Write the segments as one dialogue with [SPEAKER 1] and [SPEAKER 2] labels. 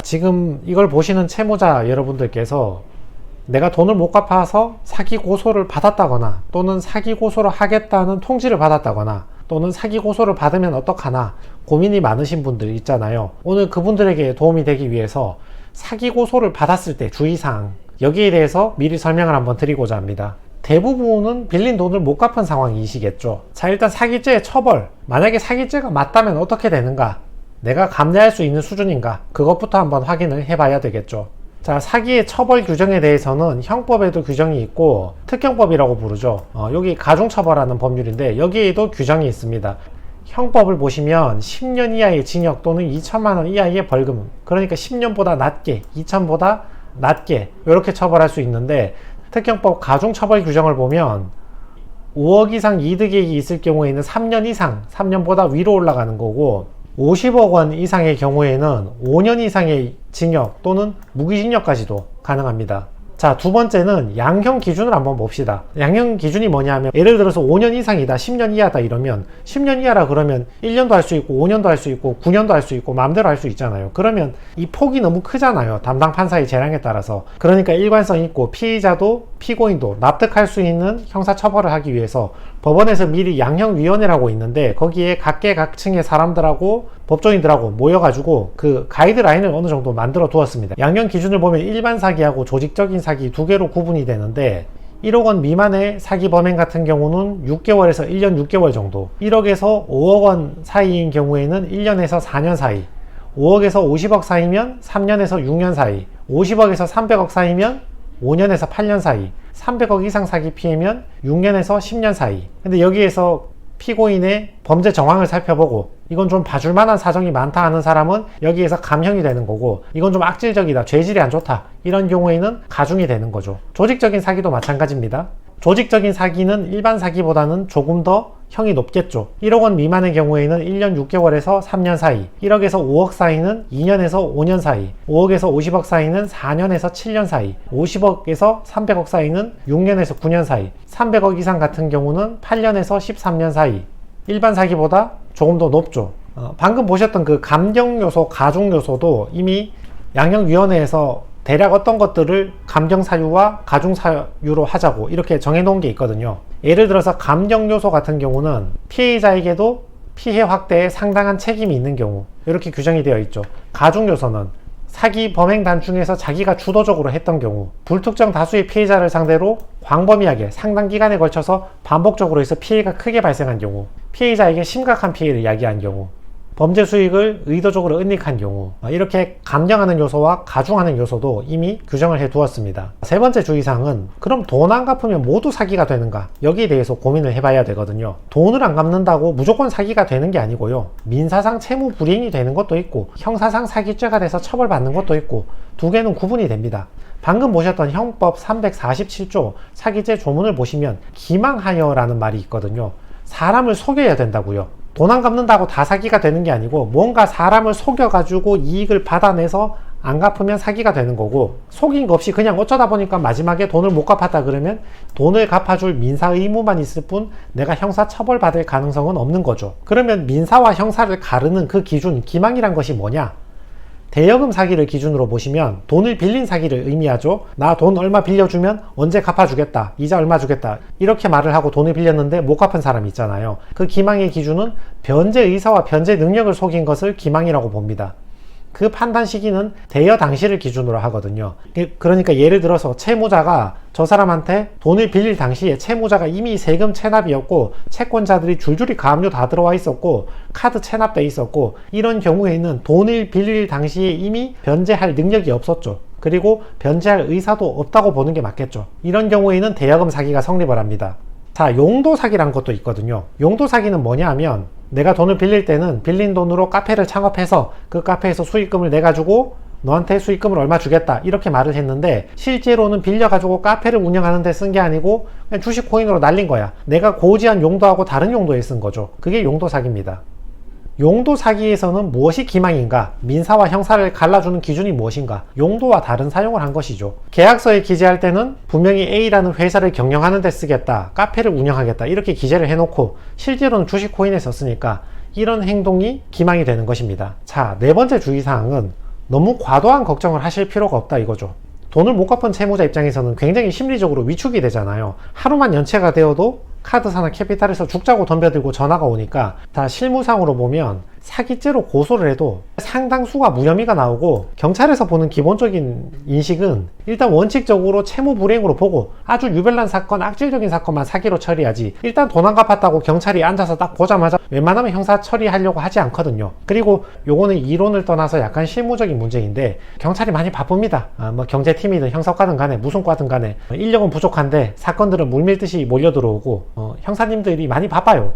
[SPEAKER 1] 지금 이걸 보시는 채무자 여러분들께서 내가 돈을 못 갚아서 사기 고소를 받았다거나 또는 사기 고소를 하겠다는 통지를 받았다거나 또는 사기 고소를 받으면 어떡하나 고민이 많으신 분들 있잖아요. 오늘 그분들에게 도움이 되기 위해서 사기 고소를 받았을 때 주의사항, 여기에 대해서 미리 설명을 한번 드리고자 합니다. 대부분은 빌린 돈을 못 갚은 상황이시겠죠. 자, 일단 사기죄의 처벌, 만약에 사기죄가 맞다면 어떻게 되는가, 내가 감내할 수 있는 수준인가, 그것부터 한번 확인을 해봐야 되겠죠. 자, 사기의 처벌 규정에 대해서는 형법에도 규정이 있고 특경법이라고 부르죠. 여기 가중처벌하는 법률인데 여기에도 규정이 있습니다. 형법을 보시면 10년 이하의 징역 또는 2천만 원 이하의 벌금, 그러니까 10년보다 낮게, 2천보다 낮게 이렇게 처벌할 수 있는데, 특경법 가중처벌 규정을 보면 5억 이상 이득이익이 있을 경우에는 3년 이상, 3년보다 위로 올라가는 거고, 50억 원 이상의 경우에는 5년 이상의 징역 또는 무기징역까지도 가능합니다. 자, 두 번째는 양형 기준을 한번 봅시다. 양형 기준이 뭐냐면, 예를 들어서 5년 이상이다, 10년 이하다 이러면 10년 이하라 그러면 1년도 할 수 있고 5년도 할 수 있고 9년도 할 수 있고 마음대로 할 수 있잖아요. 그러면 이 폭이 너무 크잖아요. 담당 판사의 재량에 따라서. 그러니까 일관성 있고 피의자도 피고인도 납득할 수 있는 형사처벌을 하기 위해서 법원에서 미리 양형위원회라고 있는데 거기에 각계각층의 사람들하고 법조인들하고 모여가지고 그 가이드라인을 어느 정도 만들어 두었습니다. 양형 기준을 보면 일반 사기하고 조직적인 사기 두 개로 구분이 되는데, 1억 원 미만의 사기 범행 같은 경우는 6개월에서 1년 6개월 정도, 1억에서 5억 원 사이인 경우에는 1년에서 4년 사이, 5억에서 50억 사이면 3년에서 6년 사이, 50억에서 300억 사이면 5년에서 8년 사이, 300억 이상 사기 피해면 6년에서 10년 사이. 근데 여기에서 피고인의 범죄 정황을 살펴보고 이건 좀 봐줄 만한 사정이 많다 하는 사람은 여기에서 감형이 되는 거고, 이건 좀 악질적이다, 죄질이 안 좋다, 이런 경우에는 가중이 되는 거죠. 조직적인 사기도 마찬가지입니다. 조직적인 사기는 일반 사기보다는 조금 더 형이 높겠죠. 1억 원 미만의 경우에는 1년 6개월에서 3년 사이, 1억에서 5억 사이는 2년에서 5년 사이, 5억에서 50억 사이는 4년에서 7년 사이, 50억에서 300억 사이는 6년에서 9년 사이, 300억 이상 같은 경우는 8년에서 13년 사이. 일반 사기보다 조금 더 높죠. 방금 보셨던 그 감경 요소, 가중 요소도 이미 양형위원회에서 대략 어떤 것들을 감경 사유와 가중 사유로 하자고 이렇게 정해놓은 게 있거든요. 예를 들어서 감경 요소 같은 경우는 피해자에게도 피해 확대에 상당한 책임이 있는 경우, 이렇게 규정이 되어 있죠. 가중 요소는 사기 범행 단중에서 자기가 주도적으로 했던 경우, 불특정 다수의 피해자를 상대로 광범위하게 상당 기간에 걸쳐서 반복적으로 해서 피해가 크게 발생한 경우, 피해자에게 심각한 피해를 야기한 경우, 범죄 수익을 의도적으로 은닉한 경우, 이렇게 감경하는 요소와 가중하는 요소도 이미 규정을 해 두었습니다. 세 번째 주의사항은, 그럼 돈 안 갚으면 모두 사기가 되는가? 여기에 대해서 고민을 해봐야 되거든요. 돈을 안 갚는다고 무조건 사기가 되는 게 아니고요. 민사상 채무 불이행이 되는 것도 있고 형사상 사기죄가 돼서 처벌받는 것도 있고, 두 개는 구분이 됩니다. 방금 보셨던 형법 347조 사기죄 조문을 보시면 기망하여라는 말이 있거든요. 사람을 속여야 된다고요. 돈 안 갚는다고 다 사기가 되는 게 아니고, 뭔가 사람을 속여가지고 이익을 받아내서 안 갚으면 사기가 되는 거고, 속인 거 없이 그냥 어쩌다 보니까 마지막에 돈을 못 갚았다 그러면 돈을 갚아줄 민사 의무만 있을 뿐 내가 형사 처벌받을 가능성은 없는 거죠. 그러면 민사와 형사를 가르는 그 기준, 기망이란 것이 뭐냐? 대여금 사기를 기준으로 보시면 돈을 빌린 사기를 의미하죠. 나 돈 얼마 빌려주면 언제 갚아주겠다, 이자 얼마 주겠다, 이렇게 말을 하고 돈을 빌렸는데 못 갚은 사람이 있잖아요. 그 기망의 기준은 변제 의사와 변제 능력을 속인 것을 기망이라고 봅니다. 그 판단 시기는 대여 당시를 기준으로 하거든요. 그러니까 예를 들어서 채무자가 저 사람한테 돈을 빌릴 당시에 채무자가 이미 세금 체납이었고 채권자들이 줄줄이 가압류 다 들어와 있었고 카드 체납돼 있었고, 이런 경우에는 돈을 빌릴 당시에 이미 변제할 능력이 없었죠. 그리고 변제할 의사도 없다고 보는 게 맞겠죠. 이런 경우에는 대여금 사기가 성립을 합니다. 자, 용도 사기란 것도 있거든요. 용도 사기는 뭐냐 하면, 내가 돈을 빌릴 때는 빌린 돈으로 카페를 창업해서 그 카페에서 수익금을 내가지고 너한테 수익금을 얼마 주겠다, 이렇게 말을 했는데 실제로는 빌려가지고 카페를 운영하는 데 쓴 게 아니고 그냥 주식 코인으로 날린 거야. 내가 고지한 용도하고 다른 용도에 쓴 거죠. 그게 용도 사기입니다. 용도 사기에서는 무엇이 기망인가? 민사와 형사를 갈라주는 기준이 무엇인가? 용도와 다른 사용을 한 것이죠. 계약서에 기재할 때는 분명히 A라는 회사를 경영하는 데 쓰겠다, 카페를 운영하겠다, 이렇게 기재를 해놓고 실제로는 주식 코인에 썼으니까 이런 행동이 기망이 되는 것입니다. 자, 네 번째 주의사항은 너무 과도한 걱정을 하실 필요가 없다 이거죠. 돈을 못 갚은 채무자 입장에서는 굉장히 심리적으로 위축이 되잖아요. 하루만 연체가 되어도 카드사나 캐피탈에서 죽자고 덤벼들고 전화가 오니까 다 실무상으로 보면 사기죄로 고소를 해도 상당수가 무혐의가 나오고, 경찰에서 보는 기본적인 인식은 일단 원칙적으로 채무 불이행으로 보고 아주 유별난 사건, 악질적인 사건만 사기로 처리하지, 일단 돈 안 갚았다고 경찰이 앉아서 딱 보자마자 웬만하면 형사 처리하려고 하지 않거든요. 그리고 요거는 이론을 떠나서 약간 실무적인 문제인데, 경찰이 많이 바쁩니다. 뭐 경제팀이든 형사과든 간에 무슨 과든 간에 인력은 부족한데 사건들은 물밀듯이 몰려 들어오고, 형사님들이 많이 바빠요.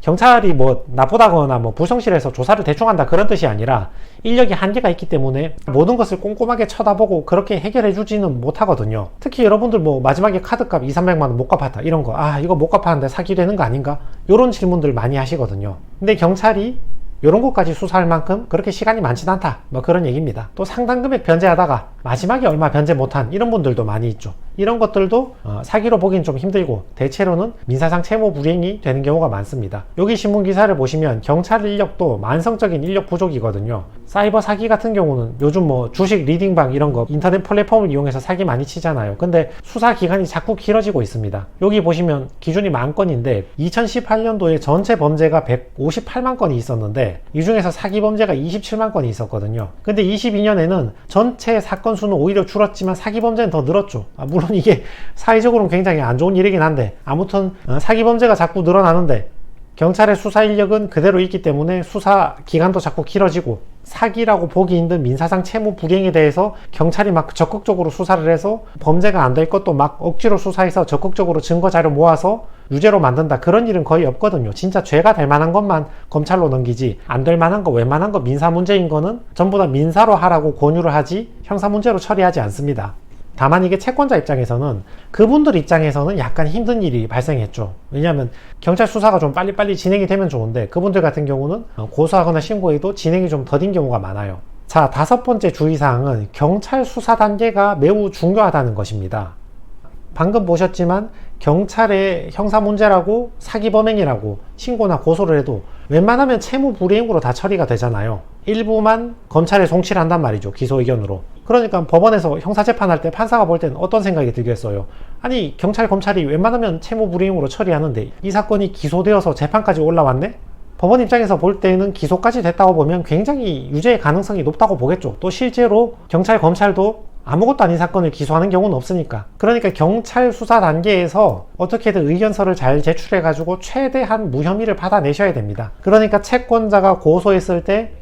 [SPEAKER 1] 경찰이 뭐 나쁘다거나 뭐 부성실해서 조사를 대충 한다 그런 뜻이 아니라, 인력이 한계가 있기 때문에 모든 것을 꼼꼼하게 쳐다보고 그렇게 해결해 주지는 못하거든요. 특히 여러분들 뭐 마지막에 카드값 2,300만원 못 갚았다 이런 거, 이거 못 갚았는데 사기되는 거 아닌가? 이런 질문들 많이 하시거든요. 근데 경찰이 이런 것까지 수사할 만큼 그렇게 시간이 많진 않다, 뭐 그런 얘기입니다. 또 상당 금액 변제하다가 마지막에 얼마 변제 못한 이런 분들도 많이 있죠. 이런 것들도 사기로 보긴 좀 힘들고, 대체로는 민사상 채무 불이행이 되는 경우가 많습니다. 여기 신문 기사를 보시면 경찰 인력도 만성적인 인력 부족이거든요. 사이버 사기 같은 경우는 요즘 뭐 주식 리딩방 이런 거 인터넷 플랫폼을 이용해서 사기 많이 치잖아요. 근데 수사 기간이 자꾸 길어지고 있습니다. 여기 보시면 기준이 10,000건인데 2018년도에 전체 범죄가 158만 건이 있었는데 이 중에서 사기 범죄가 27만 건이 있었거든요. 근데 22년에는 전체 사건 수는 오히려 줄었지만 사기 범죄는 더 늘었죠. 물론 이게 사회적으로는 굉장히 안 좋은 일이긴 한데, 아무튼 사기 범죄가 자꾸 늘어나는데 경찰의 수사 인력은 그대로 있기 때문에 수사 기간도 자꾸 길어지고, 사기라고 보기 힘든 민사상 채무 불이행에 대해서 경찰이 막 적극적으로 수사를 해서 범죄가 안 될 것도 막 억지로 수사해서 적극적으로 증거 자료 모아서 유죄로 만든다, 그런 일은 거의 없거든요. 진짜 죄가 될 만한 것만 검찰로 넘기지, 안 될 만한 거, 웬만한 거, 민사 문제인 거는 전부 다 민사로 하라고 권유를 하지 형사 문제로 처리하지 않습니다. 다만 이게 채권자 입장에서는, 그분들 입장에서는 약간 힘든 일이 발생했죠. 왜냐하면 경찰 수사가 좀 빨리빨리 진행이 되면 좋은데, 그분들 같은 경우는 고소하거나 신고해도 진행이 좀 더딘 경우가 많아요. 자, 5번째 주의사항은 경찰 수사 단계가 매우 중요하다는 것입니다. 방금 보셨지만 경찰의 형사 문제라고 사기 범행이라고 신고나 고소를 해도 웬만하면 채무 불이행으로 다 처리가 되잖아요. 일부만 검찰에 송치를 한단 말이죠, 기소 의견으로. 그러니까 법원에서 형사재판할 때 판사가 볼 때는 어떤 생각이 들겠어요? 아니, 경찰, 검찰이 웬만하면 채무 불이행으로 처리하는데 이 사건이 기소되어서 재판까지 올라왔네? 법원 입장에서 볼 때는 기소까지 됐다고 보면 굉장히 유죄의 가능성이 높다고 보겠죠. 또 실제로 경찰, 검찰도 아무것도 아닌 사건을 기소하는 경우는 없으니까. 그러니까 경찰 수사 단계에서 어떻게든 의견서를 잘 제출해가지고 최대한 무혐의를 받아내셔야 됩니다. 그러니까 채권자가 고소했을 때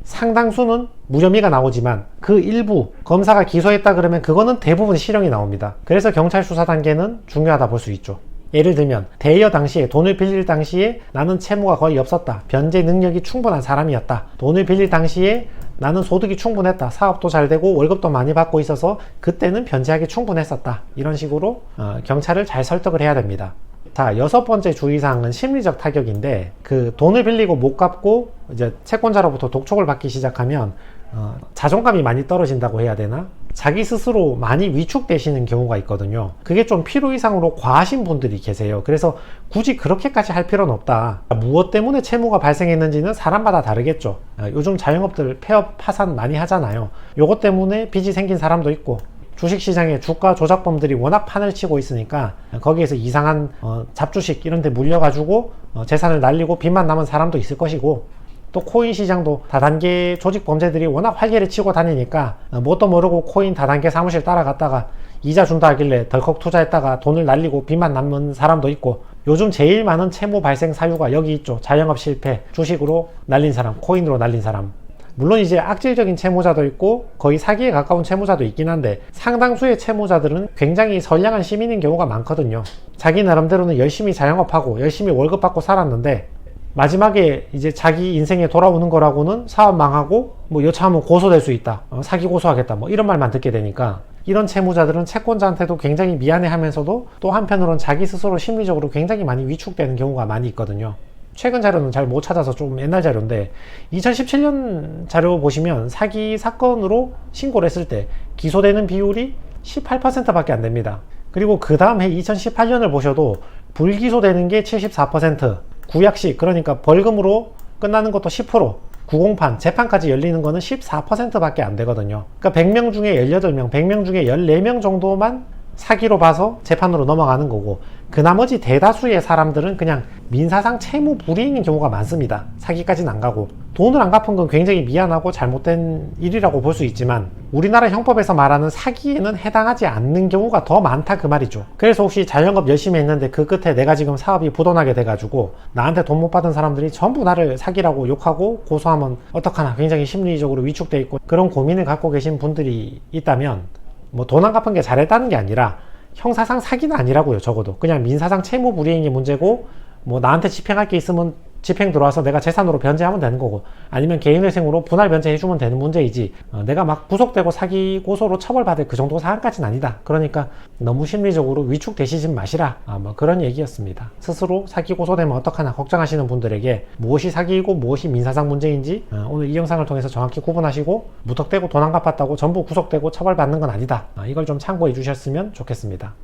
[SPEAKER 1] 상당수는 무혐의가 나오지만 그 일부 검사가 기소했다 그러면 그거는 대부분 실형이 나옵니다. 그래서 경찰 수사 단계는 중요하다 볼 수 있죠. 예를 들면 대여 당시에, 돈을 빌릴 당시에 나는 채무가 거의 없었다, 변제 능력이 충분한 사람이었다, 돈을 빌릴 당시에 나는 소득이 충분했다, 사업도 잘 되고 월급도 많이 받고 있어서 그때는 변제하기 충분했었다, 이런 식으로 경찰을 잘 설득을 해야 됩니다. 자, 6번째 주의사항은 심리적 타격인데, 돈을 빌리고 못 갚고 이제 채권자로부터 독촉을 받기 시작하면 자존감이 많이 떨어진다고 해야 되나? 자기 스스로 많이 위축되시는 경우가 있거든요. 그게 좀 필요 이상으로 과하신 분들이 계세요. 그래서 굳이 그렇게까지 할 필요는 없다. 무엇 때문에 채무가 발생했는지는 사람마다 다르겠죠. 요즘 자영업들 폐업 파산 많이 하잖아요. 요것 때문에 빚이 생긴 사람도 있고, 주식시장에 주가 조작범들이 워낙 판을 치고 있으니까 거기에서 이상한 잡주식 이런 데 물려가지고 재산을 날리고 빚만 남은 사람도 있을 것이고, 또 코인 시장도 다단계 조직 범죄들이 워낙 활개를 치고 다니니까 뭣도 모르고 코인 다단계 사무실 따라갔다가 이자 준다 하길래 덜컥 투자했다가 돈을 날리고 빚만 남은 사람도 있고, 요즘 제일 많은 채무 발생 사유가 여기 있죠. 자영업 실패, 주식으로 날린 사람, 코인으로 날린 사람. 물론 이제 악질적인 채무자도 있고 거의 사기에 가까운 채무자도 있긴 한데, 상당수의 채무자들은 굉장히 선량한 시민인 경우가 많거든요. 자기 나름대로는 열심히 자영업하고 열심히 월급 받고 살았는데 마지막에 이제 자기 인생에 돌아오는 거라고는 사업 망하고 뭐 여차하면 고소될 수 있다, 사기 고소하겠다, 뭐 이런 말만 듣게 되니까, 이런 채무자들은 채권자한테도 굉장히 미안해 하면서도 또 한편으로는 자기 스스로 심리적으로 굉장히 많이 위축되는 경우가 많이 있거든요. 최근 자료는 잘 못 찾아서 좀 옛날 자료인데 2017년 자료 보시면 사기 사건으로 신고를 했을 때 기소되는 비율이 18%밖에 안 됩니다. 그리고 그 다음 해 2018년을 보셔도 불기소되는 게 74%, 구약식, 그러니까 벌금으로 끝나는 것도 10%, 구공판, 재판까지 열리는 거는 14%밖에 안 되거든요. 그러니까 100명 중에 18명, 100명 중에 14명 정도만 사기로 봐서 재판으로 넘어가는 거고, 그 나머지 대다수의 사람들은 그냥 민사상 채무 불이행인 경우가 많습니다. 사기까지는 안 가고. 돈을 안 갚은 건 굉장히 미안하고 잘못된 일이라고 볼 수 있지만 우리나라 형법에서 말하는 사기에는 해당하지 않는 경우가 더 많다 그 말이죠. 그래서 혹시 자영업 열심히 했는데 그 끝에 내가 지금 사업이 부도나게 돼가지고 나한테 돈 못 받은 사람들이 전부 나를 사기라고 욕하고 고소하면 어떡하나 굉장히 심리적으로 위축돼 있고 그런 고민을 갖고 계신 분들이 있다면 뭐 돈 안 갚은 게 잘했다는 게 아니라 형사상 사기는 아니라고요. 적어도 그냥 민사상 채무 불이행이 문제고, 뭐 나한테 집행할 게 있으면 집행 들어와서 내가 재산으로 변제하면 되는 거고, 아니면 개인회생으로 분할 변제해주면 되는 문제이지, 내가 막 구속되고 사기 고소로 처벌받을 그 정도 사안까지는 아니다. 그러니까 너무 심리적으로 위축되시지 마시라, 뭐 그런 얘기였습니다. 스스로 사기 고소되면 어떡하나 걱정하시는 분들에게 무엇이 사기이고 무엇이 민사상 문제인지 오늘 이 영상을 통해서 정확히 구분하시고, 무턱대고 돈 안 갚았다고 전부 구속되고 처벌받는 건 아니다, 이걸 좀 참고해 주셨으면 좋겠습니다.